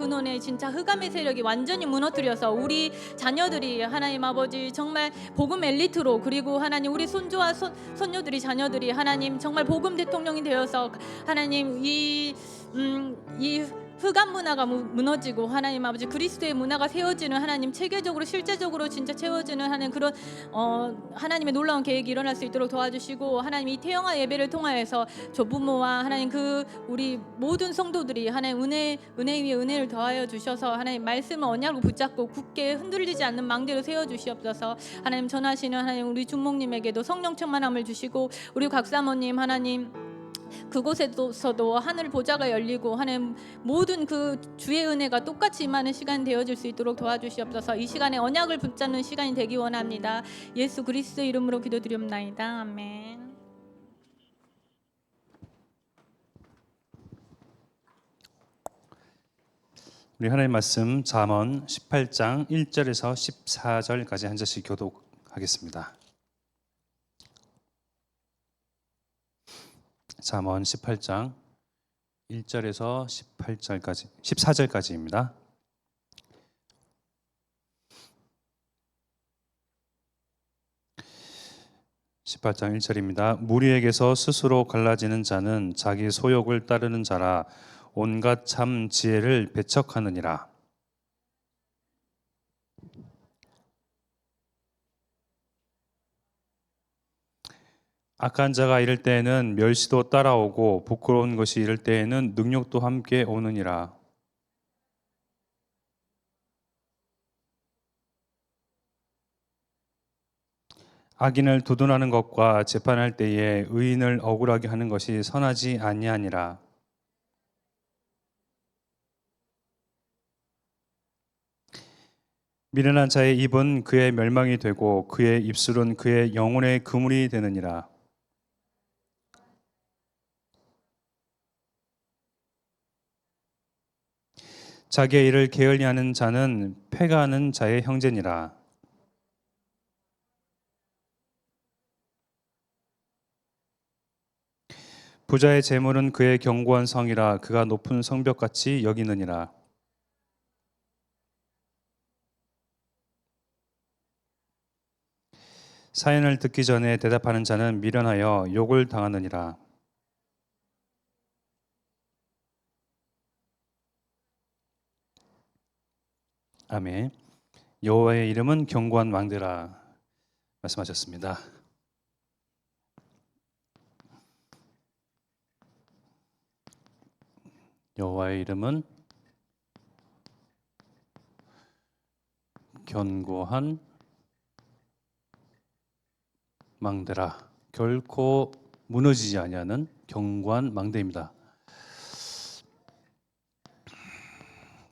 근원에 진짜 흑암의 세력이 완전히 무너뜨려서 우리 자녀들이 하나님 아버지 정말 복음 엘리트로, 그리고 하나님 우리 손주와 손녀들이 자녀들이 하나님 정말 복음 대통령이 되어서 하나님 이 흑암 문화가 무너지고 하나님 아버지 그리스도의 문화가 세워지는, 하나님 체계적으로 실제적으로 진짜 채워지는 하는 그런 하나님의 놀라운 계획이 일어날 수 있도록 도와주시고, 하나님 이 태영아 예배를 통하여서 조부모와 하나님 그 우리 모든 성도들이 하나님 은혜 위에 은혜를 더하여 주셔서 하나님 말씀을 언약으로 붙잡고 굳게 흔들리지 않는 망대로 세워 주시옵소서. 하나님 전하시는 하나님 우리 주목님에게도 성령 충만함을 주시고, 우리 각사모님 하나님 그곳에서도 하늘 보좌가 열리고 하나님 모든 그 주의 은혜가 똑같이 임하는 시간 되어질 수 있도록 도와주시옵소서. 이 시간에 언약을 붙잡는 시간이 되기 원합니다. 예수 그리스도 이름으로 기도드리옵나이다. 아멘. 우리 하나님 말씀 잠언 18장 1절에서 14절까지 한 절씩 교독하겠습니다. 잠언 18장 1절에서 14절까지입니다. (18장 1절입니다) 무리에게서 스스로 갈라지는 자는 자기 소욕을 따르는 자라 온갖 참 지혜를 배척하느니라. 악한 자가 이를 때에는 멸시도 따라오고 부끄러운 것이 이를 때에는 능욕도 함께 오느니라. 악인을 두둔하는 것과 재판할 때에 의인을 억울하게 하는 것이 선하지 아니하니라. 미련한 자의 입은 그의 멸망이 되고 그의 입술은 그의 영혼의 그물이 되느니라. 자기의 일을 게을리하는 자는 패가하는 자의 형제니라. 부자의 재물은 그의 견고한 성이라 그가 높은 성벽같이 여기느니라. 사연을 듣기 전에 대답하는 자는 미련하여 욕을 당하느니라. 아멘. 여호와의 이름은 견고한 망대라 말씀하셨습니다. 여호와의 이름은 견고한 망대라. 결코 무너지지 아니하는 견고한 망대입니다.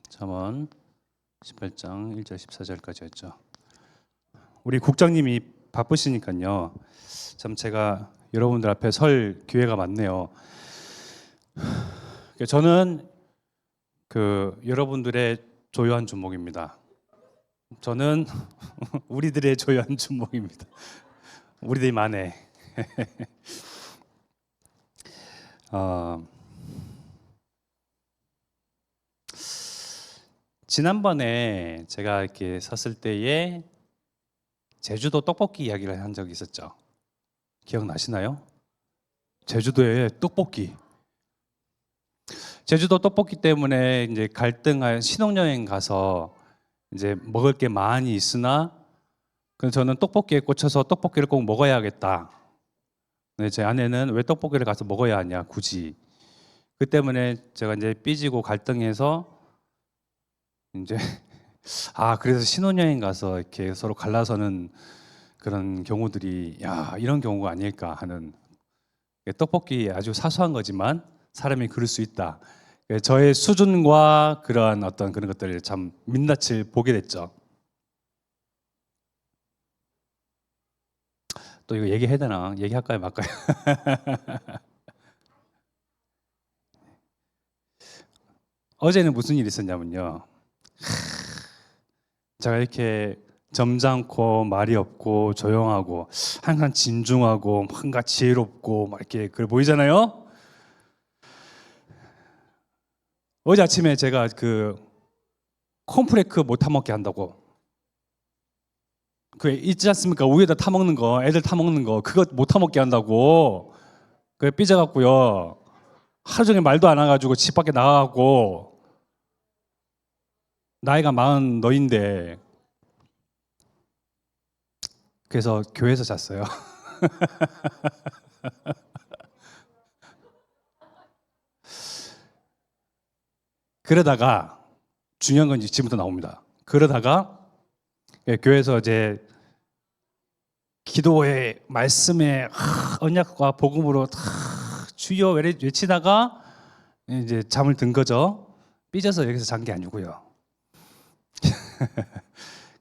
잠언 18장 1절 14절까지였죠. 우리 국장님이 바쁘시니까요. 참 제가 여러분들 앞에 설 기회가 많네요. 저는 여러분들의 조요한 주목입니다. 저는 우리들의 조요한 주목입니다. 우리들이 만에 지난번에 제가 이렇게 섰을 때에 제주도 떡볶이 이야기를 한 적이 있었죠. 기억나시나요? 제주도의 떡볶이. 제주도 떡볶이 때문에 이제 갈등한 신혼여행 가서 이제 먹을 게 많이 있으나 그래서 저는 떡볶이에 꽂혀서 떡볶이를 꼭 먹어야겠다. 근데 제 아내는 왜 떡볶이를 가서 먹어야 하냐 굳이. 그 때문에 제가 이제 삐지고 갈등해서 이제 그래서 신혼여행 가서 이렇게 서로 갈라서는 그런 경우들이 이런 경우가 아닐까 하는. 떡볶이 아주 사소한 거지만 사람이 그럴 수 있다. 저의 수준과 그러한 어떤 그런 것들을 참 민낯을 보게 됐죠. 또 이거 얘기해야 되나? 얘기할까요 말까요? 어제는 무슨 일이 있었냐면요. 제가 이렇게 점잖고 말이 없고 조용하고 항상 진중하고 뭔가 지혜롭고 막 이렇게 그래 보이잖아요. 어제 아침에 제가 콘프레이크 못 타먹게 한다고. 그 있지 않습니까? 우유에다 타먹는 거, 애들 타먹는 거, 그거 못 타먹게 한다고. 그게 삐져갖고요. 하루 종일 말도 안 해가지고 집 밖에 나가고 나이가 40 너인데 그래서 교회에서 잤어요. 그러다가 중요한 건 이제 지금부터 나옵니다. 그러다가 교회에서 이제 기도에 말씀에 언약과 복음으로 주여 외치다가 이제 잠을 든 거죠. 삐져서 여기서 잔 게 아니고요.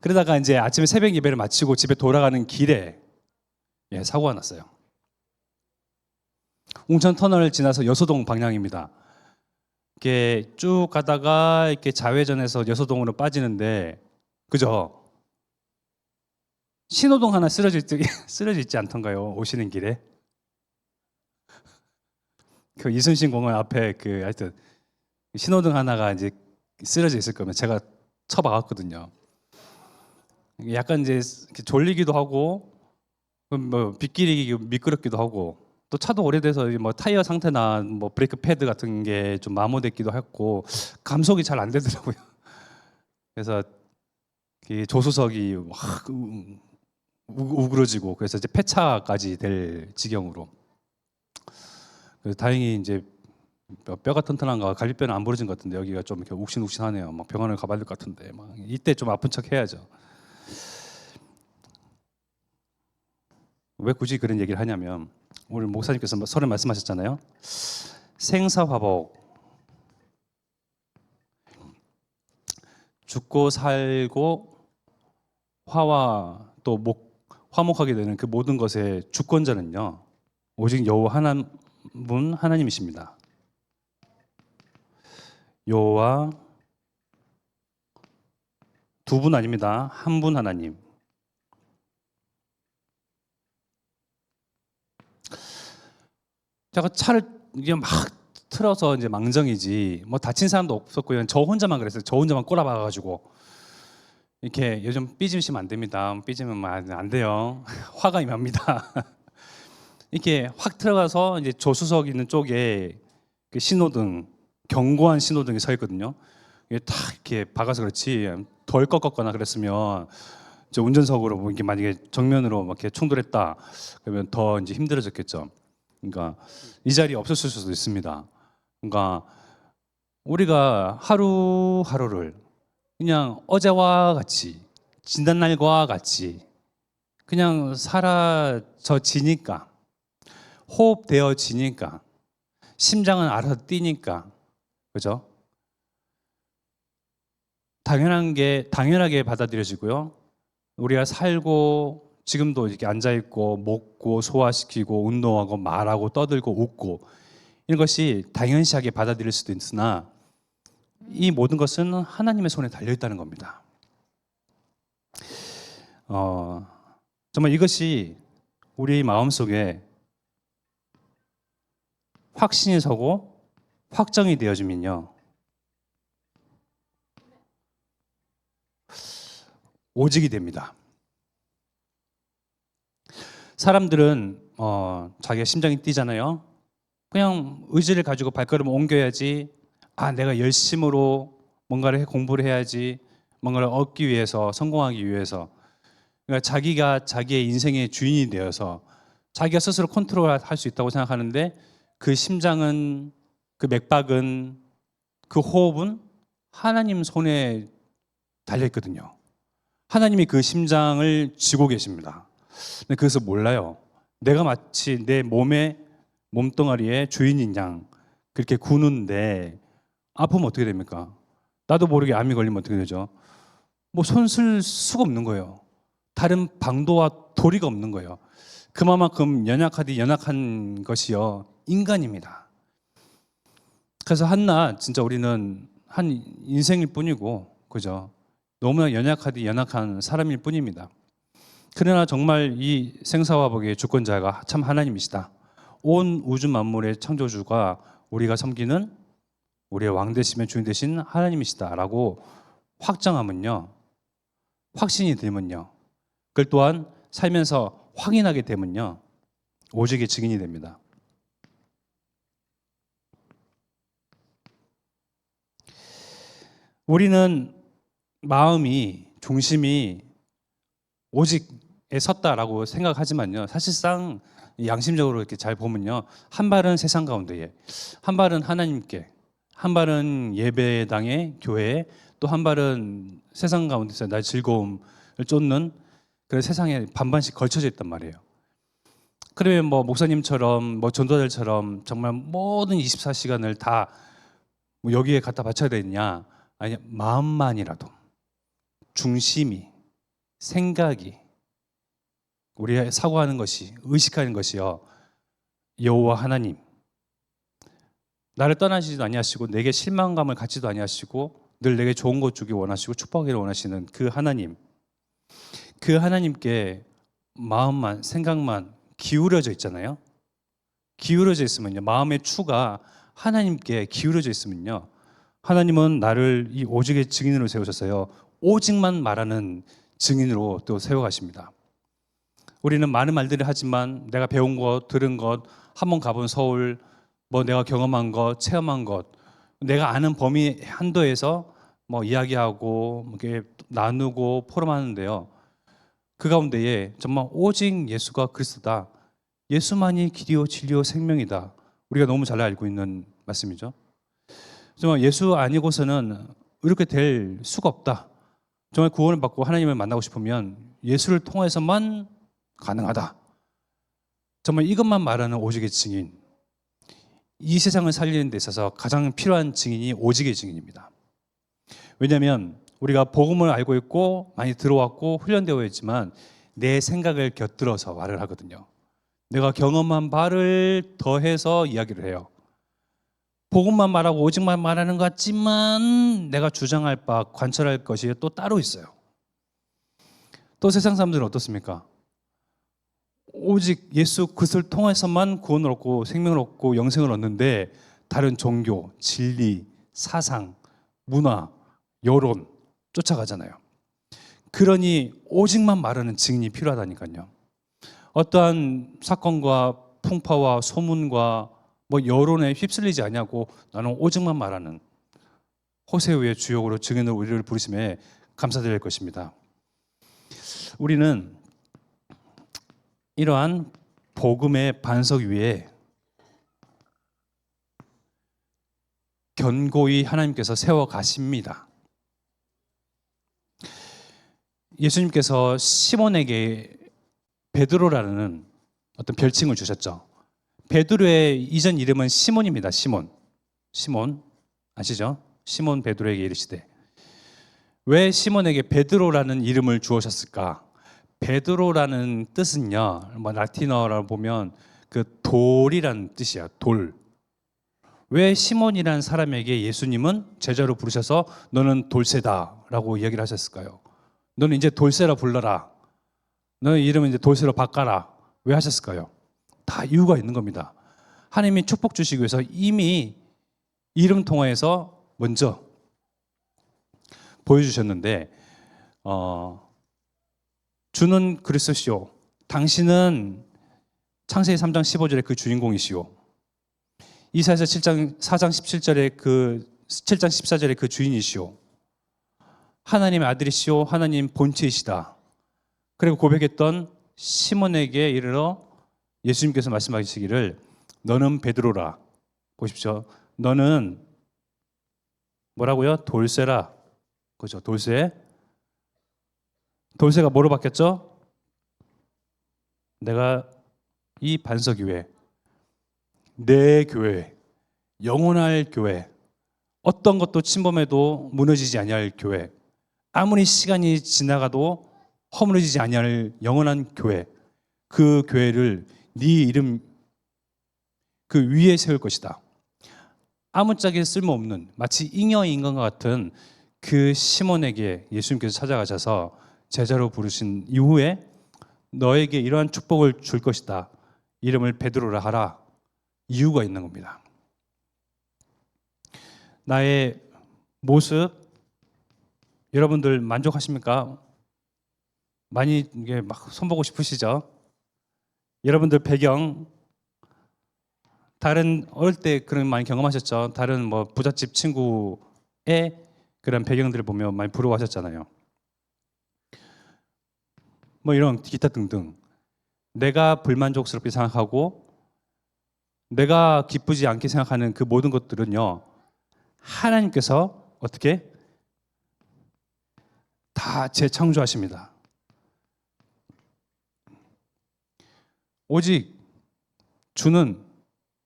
그러다가 이제 아침에 새벽 예배를 마치고 집에 돌아가는 길에 사고가 났어요. 웅천 터널을 지나서 여서동 방향입니다. 이렇게 쭉 가다가 이렇게 좌회전해서 여서동으로 빠지는데, 그죠? 신호등 하나 쓰러져 있지 않던가요? 오시는 길에. 그 이순신 공원 앞에 그 하여튼 신호등 하나가 이제 쓰러져 있을 거면 제가 쳐박았거든요. 약간 이제 졸리기도 하고 뭐 빗길이 미끄럽기도 하고 또 차도 오래돼서 뭐 타이어 상태나 뭐 브레이크 패드 같은 게 좀 마모됐기도 했고 감속이 잘 안 되더라고요. 그래서 이 조수석이 확 우그러지고 그래서 이제 폐차까지 될 지경으로. 그래서 다행히 이제 뼈가 튼튼한가 갈비뼈는 안 부러진 것 같은데 여기가 좀 이렇게 욱신욱신하네요. 막 병원을 가봐야 될 것 같은데 막 이때 좀 아픈 척 해야죠. 왜 굳이 그런 얘기를 하냐면 오늘 목사님께서 설에 말씀하셨잖아요. 생사화복, 죽고 살고 화와 또 화목하게 되는 그 모든 것의 주권자는요 오직 여호와 하나분 하나님이십니다. 여호와 두 분 아닙니다. 한 분 하나님. 제가 차를 이게 막 틀어서 이제 망정이지 뭐 다친 사람도 없었고 그냥 저 혼자만 그랬어요. 저 혼자만 꼬라박아가지고 이렇게 요즘 삐지시면 안 됩니다. 삐지면 안 돼요. 화가 임합니다. 이렇게 확 들어가서 이제 조수석 있는 쪽에 그 신호등 견고한 신호등이 서 있거든요. 이게 탁 이렇게 박아서 그렇지 덜 꺾었거나 그랬으면 저 운전석으로 뭐 이게 만약에 정면으로 막 이렇게 충돌했다 그러면 더 이제 힘들어졌겠죠. 그러니까 이 자리에 없었을 수도 있습니다. 그러니까 우리가 하루하루를 그냥 어제와 같이 지난날과 같이 그냥 사라져지니까 호흡되어지니까 심장은 알아서 뛰니까 그죠? 당연하게 받아들여지고요. 우리가 살고 지금도 이렇게 앉아 있고 먹고 소화시키고 운동하고 말하고 떠들고 웃고 이런 것이 당연시하게 받아들일 수도 있으나 이 모든 것은 하나님의 손에 달려 있다는 겁니다. 정말 이것이 우리 마음속에 확신이 서고 확정이 되어지면요 오직이 됩니다. 사람들은 자기가 심장이 뛰잖아요. 그냥 의지를 가지고 발걸음을 옮겨야지. 내가 열심으로 뭔가를 공부를 해야지. 뭔가를 얻기 위해서, 성공하기 위해서. 그러니까 자기가 자기의 인생의 주인이 되어서 자기가 스스로 컨트롤할 수 있다고 생각하는데 그 심장은, 그 맥박은, 그 호흡은 하나님 손에 달려있거든요. 하나님이 그 심장을 쥐고 계십니다. 근데 그래서 몰라요. 내가 마치 내 몸뚱아리의 주인인 양 그렇게 구는데 아프면 어떻게 됩니까? 나도 모르게 암이 걸리면 어떻게 되죠? 뭐 손 쓸 수가 없는 거예요. 다른 방도와 도리가 없는 거예요. 그만큼 연약한 것이요 인간입니다. 그래서 한낱 진짜 우리는 한 인생일 뿐이고 그죠? 너무나 연약한 사람일 뿐입니다. 그러나 정말 이 생사화복의 주권자가 참 하나님이시다. 온 우주 만물의 창조주가 우리가 섬기는 우리의 왕 되시면 주인 되신 하나님이시다라고 확정하면요, 확신이 되면요, 그걸 또한 살면서 확인하게 되면요, 오직의 증인이 됩니다. 우리는 마음이, 중심이 오직에 섰다라고 생각하지만요, 사실상 양심적으로 이렇게 잘 보면요, 한 발은 세상 가운데에, 한 발은 하나님께, 한 발은 예배당의 교회에, 또 한 발은 세상 가운데서 나의 즐거움을 쫓는 그런 세상에 반반씩 걸쳐져 있단 말이에요. 그러면 뭐 목사님처럼 뭐 전도자들처럼 정말 모든 24시간을 다 뭐 여기에 갖다 바쳐야 되느냐? 아니, 마음만이라도, 중심이, 생각이, 우리가 사고하는 것이, 의식하는 것이요, 여호와 하나님, 나를 떠나시지도 아니하시고 내게 실망감을 갖지도 아니하시고 늘 내게 좋은 것 주기 원하시고 축복하기를 원하시는 그 하나님, 그 하나님께 마음만, 생각만 기울여져 있잖아요. 기울어져 있으면요, 마음의 추가 하나님께 기울어져 있으면요, 하나님은 나를 이 오직의 증인으로 세우셨어요. 오직만 말하는 증인으로 또 세워가십니다. 우리는 많은 말들을 하지만 내가 배운 것, 들은 것, 한번 가본 서울, 뭐 내가 경험한 것, 체험한 것, 내가 아는 범위 한도에서 뭐 이야기하고 이렇게 나누고 포럼하는데요, 그 가운데에 정말 오직 예수가 그리스도다, 예수만이 길이요 진리요 생명이다, 우리가 너무 잘 알고 있는 말씀이죠. 정말 예수 아니고서는 이렇게 될 수가 없다. 정말 구원을 받고 하나님을 만나고 싶으면 예수를 통해서만 가능하다. 정말 이것만 말하는 오직의 증인, 이 세상을 살리는 데 있어서 가장 필요한 증인이 오직의 증인입니다. 왜냐하면 우리가 복음을 알고 있고 많이 들어왔고 훈련되어 있지만 내 생각을 곁들여서 말을 하거든요. 내가 경험한 바를 더해서 이야기를 해요. 복음만 말하고 오직만 말하는 것 같지만 내가 주장할 바, 관철할 것이 또 따로 있어요. 또 세상 사람들은 어떻습니까? 오직 예수 그리스도를 통해서만 구원을 얻고 생명을 얻고 영생을 얻는데 다른 종교, 진리, 사상, 문화, 여론 쫓아가잖아요. 그러니 오직만 말하는 증인이 필요하다니까요. 어떠한 사건과 풍파와 소문과 뭐 여론에 휩쓸리지 않냐고 나는 오직만 말하는 호세우의 주역으로 증인으로 우리를 부르심에 감사드릴 것입니다. 우리는 이러한 복음의 반석 위에 견고히 하나님께서 세워 가십니다. 예수님께서 시몬에게 베드로라는 어떤 별칭을 주셨죠. 베드로의 이전 이름은 시몬입니다. 시몬 아시죠? 시몬 베드로에게 이르시되, 왜 시몬에게 베드로라는 이름을 주었을까? 베드로라는 뜻은요, 뭐 라틴어로 보면 그 돌이라는 뜻이야. 돌. 왜 시몬이라는 사람에게 예수님은 제자로 부르셔서 너는 돌쇠다라고 이야기를 하셨을까요? 너는 이제 돌쇠라 불러라, 너의 이름은 이제 돌쇠로 바꿔라, 왜 하셨을까요? 다 이유가 있는 겁니다. 하나님이 축복 주시기 위해서 이미 이름 통화에서 먼저 보여주셨는데, 주는 그리스도시오, 당신은 창세기 3장 15절에 그 주인공이시오, 이사야서 4장 17절에 7장 14절에 그 주인이시오, 하나님의 아들이시오, 하나님 본체이시다. 그리고 고백했던 시몬에게 이르러 예수님께서 말씀하시기를 너는 베드로라. 보십시오. 너는 뭐라고요? 돌쇠라. 그죠? 돌쇠. 돌쇠가 뭐로 바뀌었죠? 내가 이 반석 위에 내 교회, 영원할 교회, 어떤 것도 침범해도 무너지지 아니할 교회, 아무리 시간이 지나가도 허물어지지 아니할 영원한 교회, 그 교회를 네 이름 그 위에 세울 것이다. 아무짝에 쓸모없는 마치 잉여인 것 같은 그 시몬에게 예수님께서 찾아가셔서 제자로 부르신 이후에 너에게 이러한 축복을 줄 것이다. 이름을 베드로라 하라. 이유가 있는 겁니다. 나의 모습, 여러분들 만족하십니까? 많이 이게 막 손보고 싶으시죠? 여러분들 배경 다른 어릴 때 그런 많이 경험하셨죠? 다른 뭐 부잣집 친구의 그런 배경들을 보면 많이 부러워하셨잖아요. 뭐 이런 기타 등등. 내가 불만족스럽게 생각하고 내가 기쁘지 않게 생각하는 그 모든 것들은요, 하나님께서 어떻게 다 재창조하십니다. 오직 주는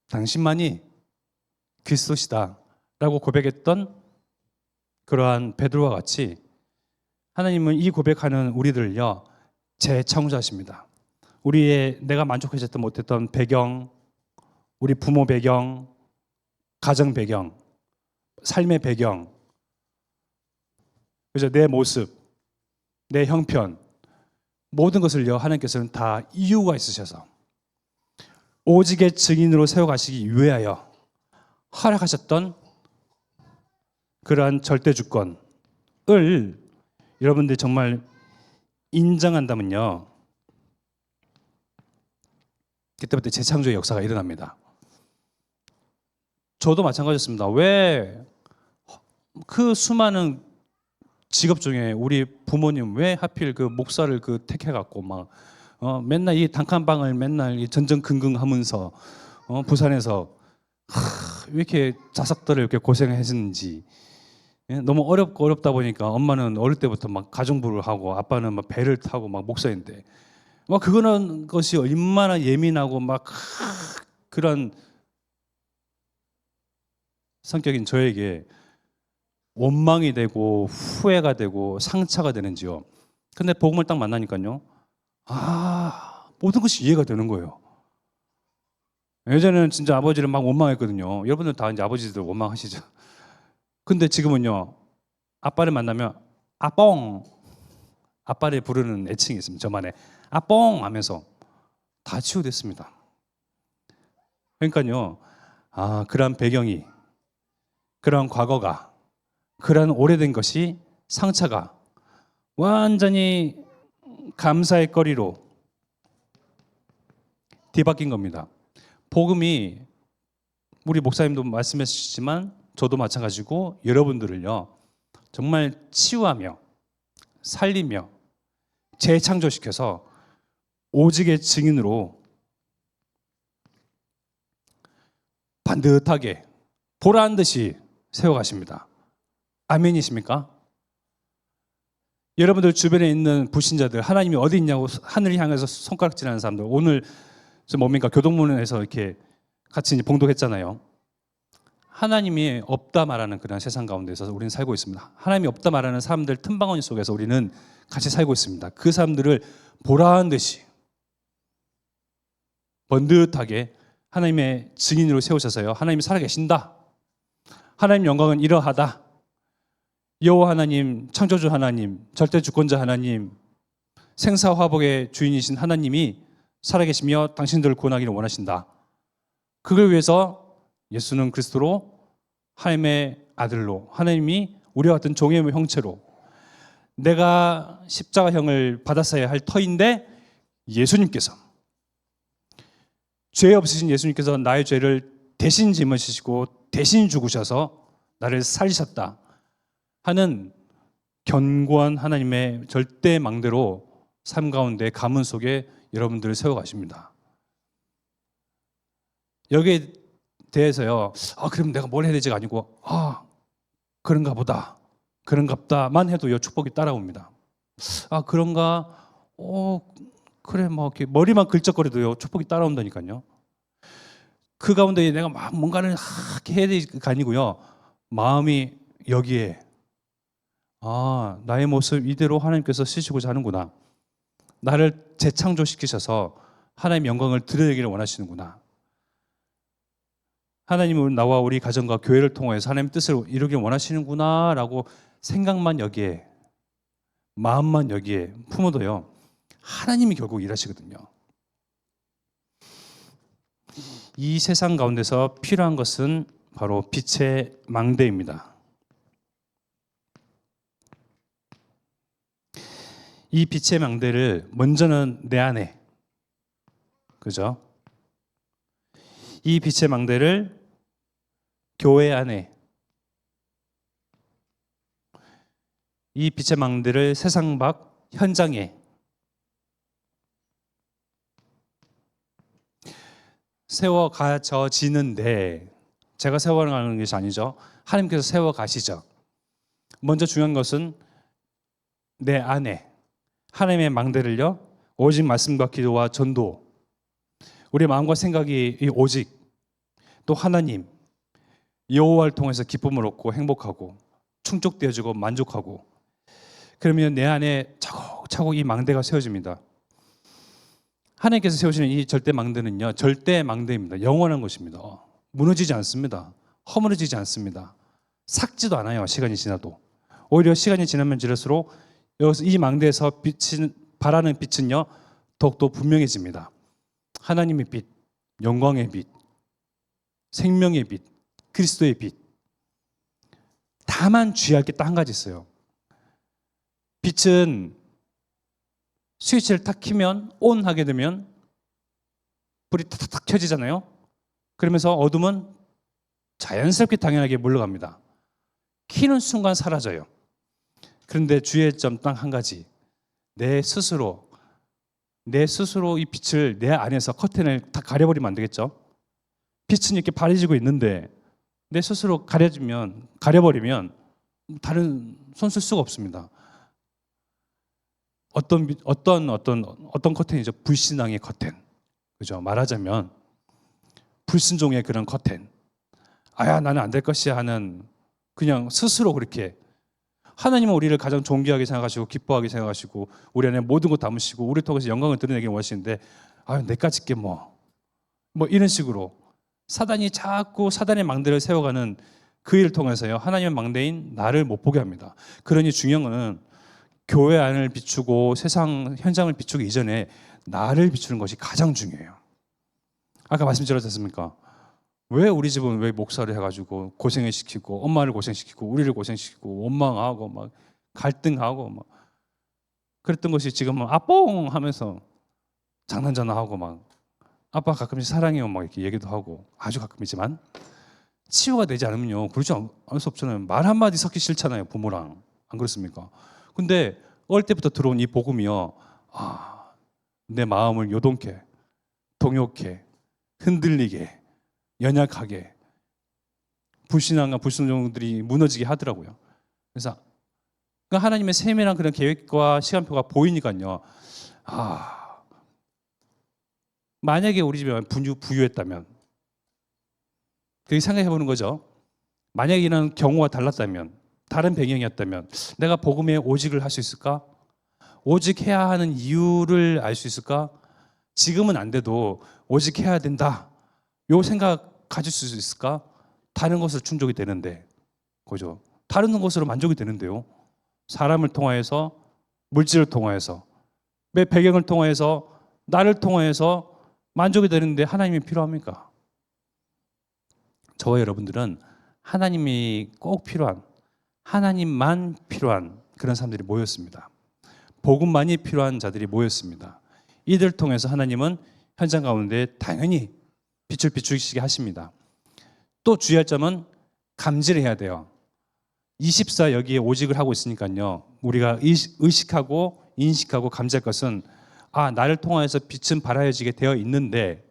당신만이 그리스도시다라고 고백했던 그러한 베드로와 같이 하나님은 이 고백하는 우리들을요, 재창조하십니다. 우리의 내가 만족하지 못했던 배경, 우리 부모 배경, 가정 배경, 삶의 배경, 그래서 내 모습, 내 형편, 모든 것을요, 하나님께서는 다 이유가 있으셔서 오직의 증인으로 세워가시기 위하여 허락하셨던 그러한 절대 주권을 여러분들이 정말 인정한다면요, 그때부터 재창조의 역사가 일어납니다. 저도 마찬가지였습니다. 왜 그 수많은 직업 중에 우리 부모님 왜 하필 그 목사를 그 택해갖고 막 맨날 이 단칸방을 맨날 이 전전긍긍하면서 부산에서 왜 이렇게 자석들을 이렇게 고생했는지, 너무 어렵다 보니까 엄마는 어릴 때부터 막 가정부를 하고 아빠는 막 배를 타고 막 목사인데 막 그거는 것이 얼마나 예민하고 막 그런 성격인 저에게 원망이 되고 후회가 되고 상처가 되는지요. 근데 복음을 딱 만나니까요, 모든 것이 이해가 되는 거예요. 예전에는 진짜 아버지를 막 원망했거든요. 여러분들 다 이제 아버지들 원망하시죠. 근데 지금은요, 아빠를 만나면 아뽕, 아빠를 부르는 애칭이 있습니다. 저만의 아뽕 하면서 다 치유됐습니다. 그러니까요, 그러한 배경이, 그러한 과거가, 그러한 오래된 것이, 상처가 완전히 감사의 거리로 뒤바뀐 겁니다. 복음이 우리 목사님도 말씀해 주시지만 저도 마찬가지고 여러분들을요, 정말 치유하며 살리며 재창조시켜서 오직의 증인으로 반듯하게 보란 듯이 세워가십니다. 아멘이십니까? 여러분들 주변에 있는 불신자들, 하나님이 어디 있냐고 하늘을 향해서 손가락질하는 사람들, 오늘 저 뭡니까 교동문에서 이렇게 같이 이제 봉독했잖아요. 하나님이 없다 말하는 그런 세상 가운데서 우리는 살고 있습니다. 하나님이 없다 말하는 사람들 틈바구니 속에서 우리는 같이 살고 있습니다. 그 사람들을 보라한 듯이 번듯하게 하나님의 증인으로 세우셔서요, 하나님이 살아계신다, 하나님 영광은 이러하다, 여호와 하나님, 창조주 하나님, 절대주권자 하나님, 생사화복의 주인이신 하나님이 살아계시며 당신들을 구원하기를 원하신다. 그걸 위해서 예수는 그리스도로 하나님의 아들로, 하나님이 우리와 같은 종의 형체로, 내가 십자가형을 받았어야 할 터인데 예수님께서, 죄 없으신 예수님께서 나의 죄를 대신 짊어지시고 대신 죽으셔서 나를 살리셨다 하는 견고한 하나님의 절대 망대로 삶 가운데 가문 속에 여러분들을 세워가십니다. 여기에 대해서요, 그럼 내가 뭘 해야 되지가 아니고 그런가 보다, 그런가 보다만 해도요 축복이 따라옵니다. 그런가, 그래 뭐 이렇게 머리만 긁적거려도요 축복이 따라온다니까요. 그 가운데 내가 막 뭔가를 해야 되가 아니고요, 마음이 여기에 나의 모습 이대로 하나님께서 쓰시고자 하는구나, 나를 재창조시키셔서 하나님의 영광을 드러내기를 원하시는구나, 하나님은 나와 우리 가정과 교회를 통해서 하나님의 뜻을 이루길 원하시는구나 라고 생각만 여기에, 마음만 여기에 품어도요 하나님이 결국 일하시거든요. 이 세상 가운데서 필요한 것은 바로 빛의 망대입니다. 이 빛의 망대를 먼저는 내 안에, 그죠? 이 빛의 망대를 교회 안에, 이 빛의 망대를 세상 밖 현장에 세워 가져지는데, 제가 세워가는 것이 아니죠. 하나님께서 세워 가시죠. 먼저 중요한 것은 내 안에 하나님의 망대를요, 오직 말씀과 기도와 전도, 우리의 마음과 생각이 이 오직, 또 하나님 여호와를 통해서 기쁨을 얻고 행복하고 충족되어지고 만족하고, 그러면 내 안에 차곡차곡 이 망대가 세워집니다. 하나님께서 세우시는 이 절대 망대는요, 절대 망대입니다. 영원한 것입니다. 무너지지 않습니다. 허물어지지 않습니다. 삭지도 않아요. 시간이 지나도. 오히려 시간이 지나면 지날수록 여기서 이 망대에서 발하는 빛은요, 더욱더 분명해집니다. 하나님의 빛, 영광의 빛, 생명의 빛, 그리스도의 빛. 다만 주의할 게 딱 한 가지 있어요. 빛은 스위치를 탁 키면, 온 하게 되면 불이 탁탁탁 켜지잖아요. 그러면서 어둠은 자연스럽게 당연하게 물러갑니다. 키는 순간 사라져요. 그런데 주의할 점 딱 한 가지. 내 스스로 이 빛을 내 안에서 커튼을 다 가려버리면 안 되겠죠. 빛은 이렇게 바래지고 있는데 내 스스로 가려버리면 다른 손 쓸 수가 없습니다. 어떤 커튼이죠? 불신앙의 커튼. 그죠? 말하자면 불순종의 그런 커튼. 아야, 나는 안 될 것이야 하는, 그냥 스스로 그렇게. 하나님은 우리를 가장 존귀하게 생각하시고 기뻐하게 생각하시고 우리 안에 모든 것 담으시고 우리 통해서 영광을 드러내길 원하시는데, 아유, 내까짓 게 뭐 이런 식으로 사단이 자꾸 사단의 망대를 세워가는 그 일을 통해서요, 하나님의 망대인 나를 못 보게 합니다. 그러니 중요한 거는 교회 안을 비추고 세상 현장을 비추기 이전에 나를 비추는 것이 가장 중요해요. 아까 말씀드렸지 왜 우리 집은 왜 목사를 해가지고 고생을 시키고 엄마를 고생시키고 우리를 고생시키고 원망하고 막 갈등하고 막 그랬던 것이 지금은 아뽕 하면서 장난전화하고 막 아빠 가끔씩 사랑해요 막 이렇게 얘기도 하고, 아주 가끔이지만 치유가 되지 않으면요, 그러지 않을 수 없잖아요. 말 한마디 섞기 싫잖아요, 부모랑. 안 그렇습니까? 근데 어릴 때부터 들어온 이 복음이요, 내 마음을 요동케, 동요케, 흔들리게, 연약하게, 불신앙과 불순종들이 무너지게 하더라고요. 그래서 하나님의 세밀한 그런 계획과 시간표가 보이니까요, 만약에 우리 집에 부유했다면, 그렇게 생각해 보는 거죠. 만약에 이런 경우가 달랐다면, 다른 배경이었다면 내가 복음에 오직을 할 수 있을까? 오직해야 하는 이유를 알 수 있을까? 지금은 안 돼도 오직해야 된다, 요 생각 가질 수 있을까? 다른 것으로 충족이 되는데, 그죠? 다른 것으로 만족이 되는데요. 사람을 통하여서, 물질을 통하여서, 내 배경을 통하여서, 나를 통하여서 만족이 되는데 하나님이 필요합니까? 저와 여러분들은 하나님이 꼭 필요한, 하나님만 필요한 그런 사람들이 모였습니다. 복음만이 필요한 자들이 모였습니다. 이들을 통해서 하나님은 현장 가운데 당연히 빛을 비추시게 하십니다. 또 주의할 점은 감지를 해야 돼요. 24 여기에 오직을 하고 있으니까요, 우리가 의식하고 인식하고 감지할 것은, 나를 통하여서 빛은 발하여지게 되어 있는데,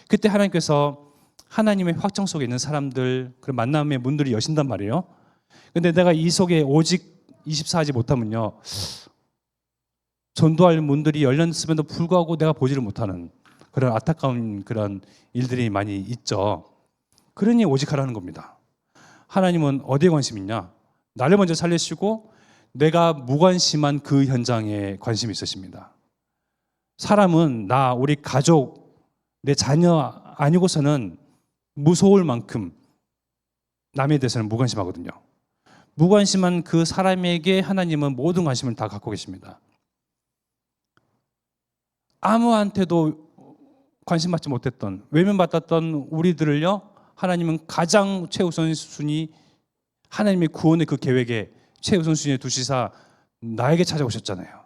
그때 하나님께서 하나님의 확정 속에 있는 사람들, 그런 만남의 문들이 여신단 말이에요. 근데 내가 이 속에 오직 24 하지 못하면요, 전도할 문들이 열렸음에도 불구하고 내가 보지를 못하는 그런 안타까운 그런 일들이 많이 있죠. 그러니 오직하라는 겁니다. 하나님은 어디에 관심 있냐? 나를 먼저 살리시고 내가 무관심한 그 현장에 관심이 있으십니다. 사람은 나, 우리 가족, 내 자녀 아니고서는 무서울 만큼 남에 대해서는 무관심하거든요. 무관심한 그 사람에게 하나님은 모든 관심을 다 갖고 계십니다. 아무한테도 관심 받지 못했던, 외면받았던 우리들을요, 하나님은 가장 최우선순위, 하나님의 구원의 그 계획에 최우선순위에 두시사 나에게 찾아오셨잖아요.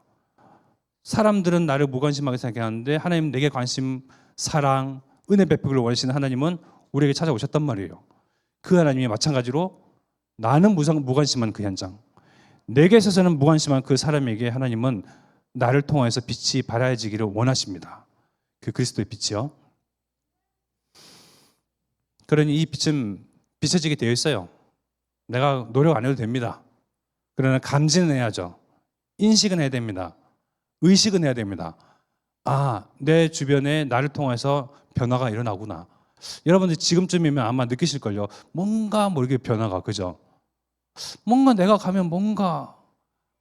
사람들은 나를 무관심하게 생각하는데 하나님 내게 관심, 사랑, 은혜 베푸기를 원하시는 하나님은 우리에게 찾아오셨단 말이에요. 그 하나님이 마찬가지로 나는 무관심한 그 현장, 내게 있어서는 무관심한 그 사람에게 하나님은 나를 통해서 빛이 발하여지기를 원하십니다. 그 그리스도의 빛이요. 그러니 이 빛은 비춰지게 되어 있어요. 내가 노력 안 해도 됩니다. 그러나 감지는 해야죠. 인식은 해야 됩니다. 의식은 해야 됩니다. 아, 내 주변에 나를 통해서 변화가 일어나구나. 여러분들 지금쯤이면 아마 느끼실걸요. 뭔가 모르게 변화가, 그죠? 뭔가 내가 가면 뭔가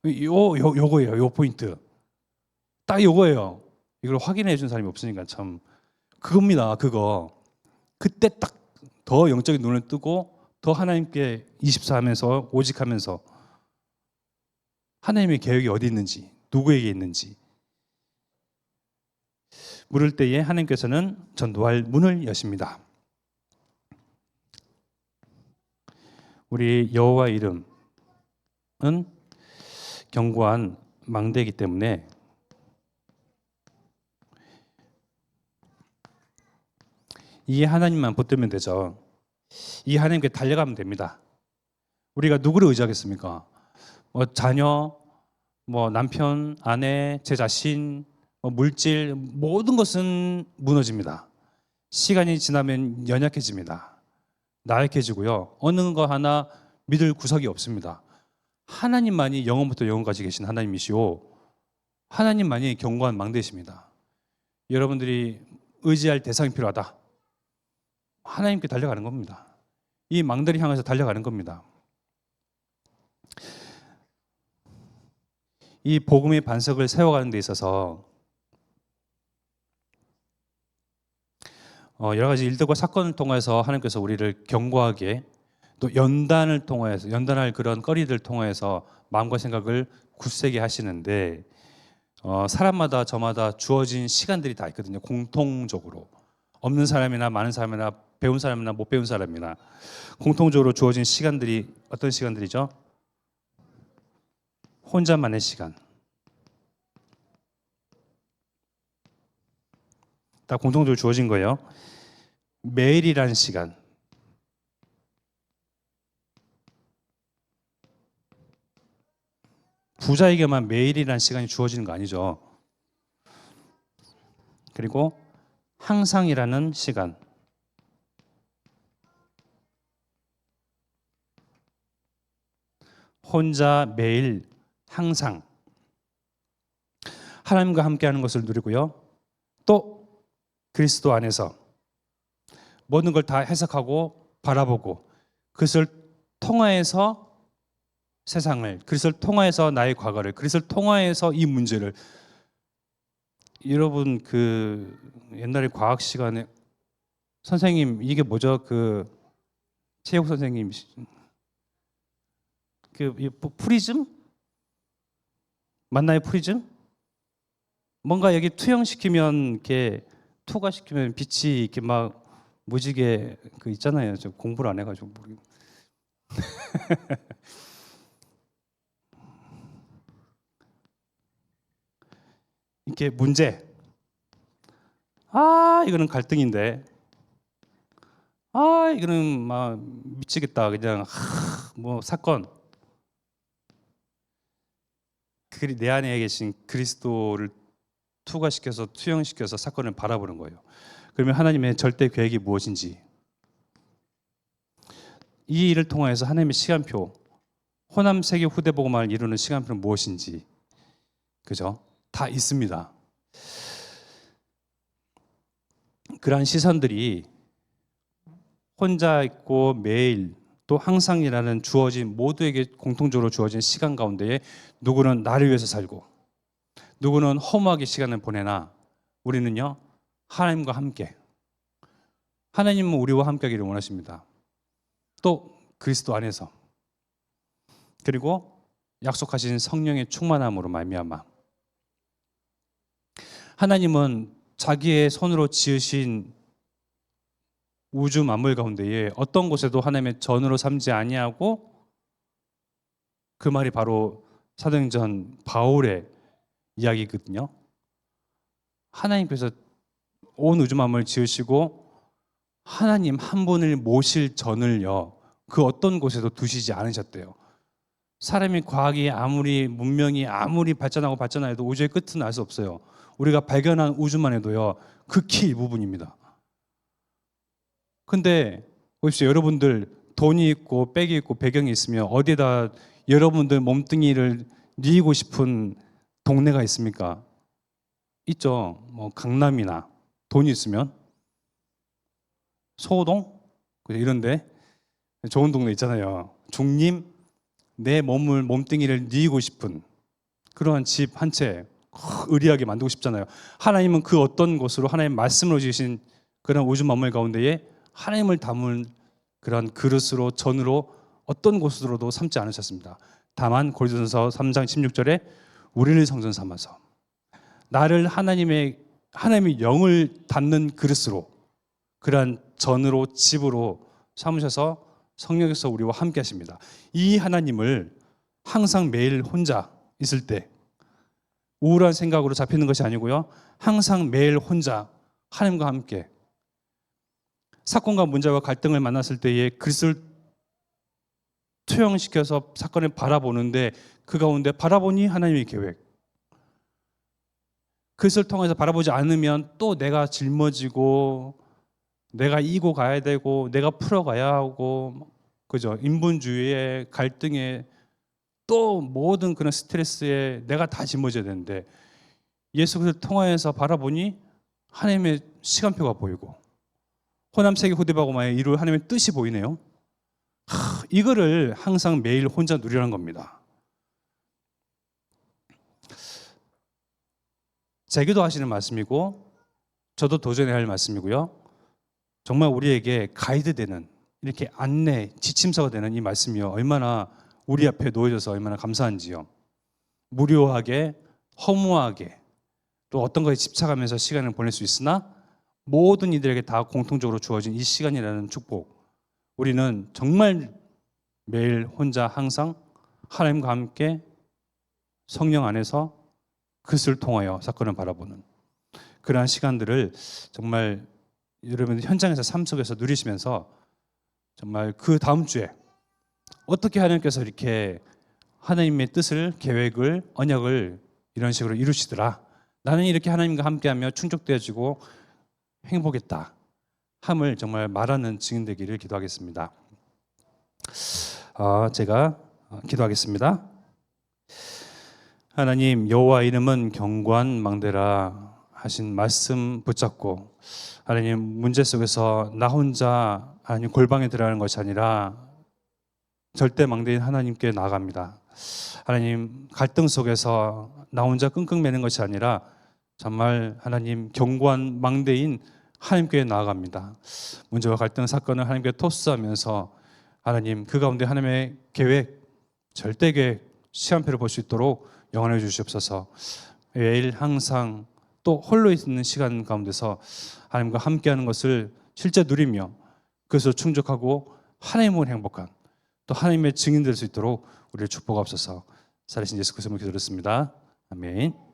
요거예요. 요 포인트. 딱 요거예요. 이걸 확인해 준 사람이 없으니까 참 그겁니다. 그거. 그때 딱 더 영적인 눈을 뜨고 더 하나님께 24하면서 오직하면서 하나님의 계획이 어디 있는지, 누구에게 있는지 물을 때에 하나님께서는 전도할 문을 여십니다. 우리 여호와 이름은 견고한 망대이기 때문에 이 하나님만 붙들면 되죠. 이 하나님께 달려가면 됩니다. 우리가 누구를 의지하겠습니까? 자녀, 남편, 아내, 제 자신, 물질, 모든 것은 무너집니다. 시간이 지나면 연약해집니다. 나약해지고요. 어느 거 하나 믿을 구석이 없습니다. 하나님만이 영원부터 영원까지 계신 하나님이시오. 하나님만이 견고한 망대이십니다. 여러분들이 의지할 대상이 필요하다. 하나님께 달려가는 겁니다. 이 망대를 향해서 달려가는 겁니다. 이 복음의 반석을 세워가는 데 있어서 여러 가지 일들과 사건을 통해서 하나님께서 우리를 견고하게 또 연단을 통해서 연단할 그런 거리들을 통해서 마음과 생각을 굳세게 하시는데 사람마다 저마다 주어진 시간들이 다 있거든요. 공통적으로 없는 사람이나 많은 사람이나 배운 사람이나 못 배운 사람이나 공통적으로 주어진 시간들이 어떤 시간들이죠? 혼자만의 시간. 다 공통적으로 주어진 거예요. 매일이라는 시간. 부자에게만 매일이라는 시간이 주어지는 거 아니죠. 그리고 항상이라는 시간. 혼자 매일 항상 하나님과 함께하는 것을 누리고요. 또 그리스도 안에서 모든 걸 다 해석하고 바라보고 그것을 통하여서 세상을, 그것을 통하여서 나의 과거를, 그것을 통하여서 이 문제를. 여러분 그 옛날에 과학 시간에 선생님 이게 뭐죠? 그 체육 선생님 그 프리즘 맞나요? 프리즘? 뭔가 여기 투영시키면 이렇게 투과시키면 빛이 이렇게 막 무지개 그 있잖아요. 저 공부를 안 해가지고 모르겠. 이렇게 문제. 이거는 갈등인데. 이거는 막 미치겠다. 그냥 사건. 내 안에 계신 그리스도를 투과시켜서 투영시켜서 사건을 바라보는 거예요. 그러면 하나님의 절대 계획이 무엇인지, 이 일을 통해서 하나님의 시간표, 호남 세계 후대 복음화를 이루는 시간표는 무엇인지, 그죠? 다 있습니다. 그러한 시선들이 혼자 있고 매일 또 항상이라는 주어진 모두에게 공통적으로 주어진 시간 가운데에 누구는 나를 위해서 살고 누구는 허무하게 시간을 보내나 우리는요 하나님과 함께, 하나님은 우리와 함께하기를 원하십니다. 또 그리스도 안에서, 그리고 약속하신 성령의 충만함으로 말미암아 하나님은 자기의 손으로 지으신 우주 만물 가운데에 어떤 곳에도 하나님의 전으로 삼지 아니하고, 그 말이 바로 사도행전 바울의 이야기거든요. 하나님께서 온 우주 만물을 지으시고 하나님 한 분을 모실 전을요, 그 어떤 곳에도 두시지 않으셨대요. 사람이 과학이 아무리 문명이 아무리 발전해도 우주의 끝은 알 수 없어요. 우리가 발견한 우주만 해도요, 극히 일부분입니다. 근데 보십시오. 여러분들 돈이 있고 백이 있고 배경이 있으면 어디에다 여러분들 몸뚱이를 뉘고 싶은 동네가 있습니까? 있죠. 뭐 강남이나 돈이 있으면 소호동 이런데 좋은 동네 있잖아요. 중림, 내 몸뚱이를 뉘고 싶은 그러한 집 한 채 의리하게 만들고 싶잖아요. 하나님은 그 어떤 곳으로 하나님 말씀으로 지으신 그런 우주 만물 가운데에 하나님을 담은 그런 그릇으로 전으로 어떤 곳으로도 삼지 않으셨습니다. 다만 고린도전서 3장 16절에 우리를 성전 삼아서 나를 하나님의 영을 담는 그릇으로 그러한 전으로 집으로 삼으셔서 성령께서 우리와 함께 하십니다. 이 하나님을 항상 매일 혼자 있을 때 우울한 생각으로 잡히는 것이 아니고요, 항상 매일 혼자 하나님과 함께 사건과 문제와 갈등을 만났을 때에 그리스도를 투영시켜서 사건을 바라보는데 그 가운데 바라보니 하나님의 계획, 그리스도를 통해서 바라보지 않으면 또 내가 짊어지고 내가 이고 가야 되고 내가 풀어가야 하고, 그죠? 인본주의의 갈등에 또 모든 그런 스트레스에 내가 다 짊어져야 되는데 예수 그리스도를 통하여서 바라보니 하나님의 시간표가 보이고 호남세계 후대바고마에 이룰 하나님의 뜻이 보이네요. 이거를 항상 매일 혼자 누리라는 겁니다. 제게도 하시는 말씀이고 저도 도전해야 할 말씀이고요. 정말 우리에게 가이드 되는, 이렇게 안내, 지침서가 되는 이 말씀이요, 얼마나 우리 앞에 놓여져서 얼마나 감사한지요. 무료하게, 허무하게, 또 어떤 것에 집착하면서 시간을 보낼 수 있으나 모든 이들에게 다 공통적으로 주어진 이 시간이라는 축복, 우리는 정말 매일 혼자 항상 하나님과 함께 성령 안에서 그것을 통하여 사건을 바라보는 그러한 시간들을 정말 여러분 현장에서 삶 속에서 누리시면서 정말 그 다음 주에 어떻게 하나님께서 이렇게 하나님의 뜻을, 계획을, 언약을 이런 식으로 이루시더라, 나는 이렇게 하나님과 함께하며 충족되어지고 행복했다 함을 정말 말하는 증인 되기를 기도하겠습니다. 제가 기도하겠습니다. 하나님, 여호와 이름은 견고한 망대라 하신 말씀 붙잡고 하나님, 문제 속에서 나 혼자 하나님 골방에 들어가는 것이 아니라 절대 망대인 하나님께 나아갑니다. 하나님, 갈등 속에서 나 혼자 끙끙 매는 것이 아니라 정말 하나님 견고한 망대인 하나님께 나아갑니다. 문제와 갈등 사건을 하나님께 토스하면서 하나님, 그 가운데 하나님의 계획, 절대 계획, 시간표를 볼 수 있도록 영원해 주시옵소서. 매일 항상 또 홀로 있는 시간 가운데서 하나님과 함께하는 것을 실제 누리며 그것을 충족하고 하나님을 행복한 또 하나님의 증인 될 수 있도록 우리를 축복하옵소서. 살아계신 예수 그리스도의 기도를 드렸습니다. 아멘.